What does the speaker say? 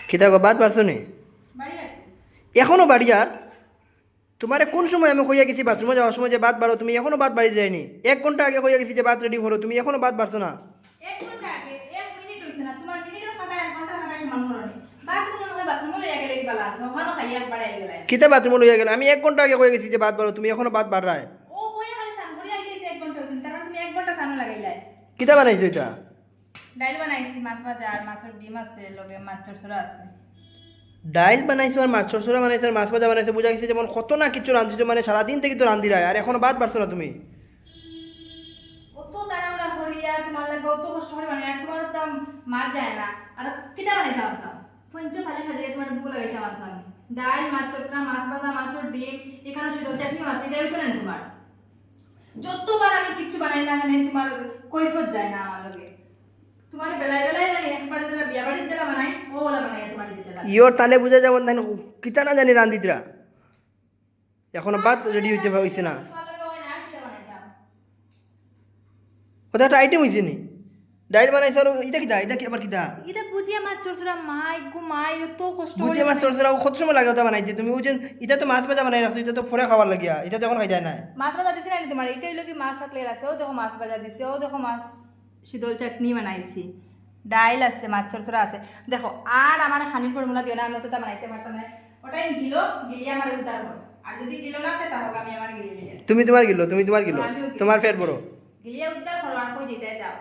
খিদা গো বাদ পারছো নি এখনো বাড়ি আর তোমারে কোন সময় আমি কইয়া গেছি বাথরুমে যাওয়ার সময় যে বাদ বাড়ো তুমি এখনো বাদ বাড়ি যায়নি 1 ঘন্টা আগে কইয়া গেছি যে বাদ রেডি করো তুমি এখনো বাদ পারছো না 1 ঘন্টা আগে 1 মিনিট হইছে না তোমার মিনিটের ফাটা 1 ঘন্টা ফাটা সমান করনি বাদ তুমি নয় বাথরুমে লইয়া গেলে কি বালা আছে ওখানে খাইয়া একবার আই গেলাই কিতা বাথরুমে লইয়া গেল আমি 1 ঘন্টা আগে কইয়া গেছি যে বাদ বাড়ো তুমি এখনো বাদ বাড় রায় ও কইয়া খালি সান করি আইতে 1 ঘন্টা হইছে তারপর তুমি 1 ঘন্টা সানো লাগাইলাই কিতা বানাইছো এটা ডাইল বানাইছি মাছ ভাজা আর মাছের ডিম আছে লগে মাছ চড়চড়া আছে ডাইল বানাইছো আর মাছ চরচরা বানাইছো আর মাছ ভাজা বানাইছো বুঝা গেছে যেমন কত না কিছু রাঁধছো মানে সারাদিন থেকে তো রাঁধি রায় আর এখনো বাদ পারছো না তুমি অত তাড়াহুড়া করিয়া তোমার লাগে অত কষ্ট করে বানাই আর তোমার তো মাছ যায় না আর কিটা বানাইতে আসলাম পঞ্চ থালি সাজিয়ে তোমার বুক লাগাইতে আসলাম আমি ডাল মাছ চড়চড়া মাছ ভাজা মাছের ডিম এখানে শুধু চাটনিও আছে এটাই তো না তোমার যতবার আমি কিছু বানাই না মানে তোমার কৈফত যায় না আমার লগে তোমার বেলায় বেলায় জানি একবার যেটা বিয়া বাড়ির যেটা বানাই ও ওলা বানাই তোমার দিতে লাগে ইয়োর তালে বুঝা যেমন তাই কিতা না জানি রান্ধিতরা এখনো বাদ রেডি হইতে হইছে না তোমার লগে ওই না কিটা বানাইতাম ওটা একটা আইটেম হইছে নি ডাইল বানাইছো আর এটা কিতা এটা কি আবার কিতা এটা বুঝিয়া মাছ চড়চড়া মাই গো মাই এত কষ্ট বুঝে মাছ চরচরা কত সময় লাগে ওটা বানাইতে তুমি ওই যে এটা তো মাছ ভাজা বানাই রাখছো এটা তো পরে খাবার লাগিয়া এটা তখন খাই যায় না মাছ ভাজা দিছি না তোমার এটাই লোক মাছ সাথে লেগে আছে ও দেখো মাছ ভাজা দিছে ও দেখো মাছ শীতল চাটনি বানাইছি ডাইল আছে মাছ চরচরা আছে দেখো আর আমার খানির ফর্মুলা দিও না আমি তো তা বানাইতে পারতাম না ওটাই গিলিয়ে আমার উদ্ধার করো আর যদি গিলো না তাহলে আমি আমার গিলিয়ে তুমি তোমার গিলো আমিও গিলো। তোমার পেট বড় গিলিয়ে উদ্ধার করো আর কই দিতে যাও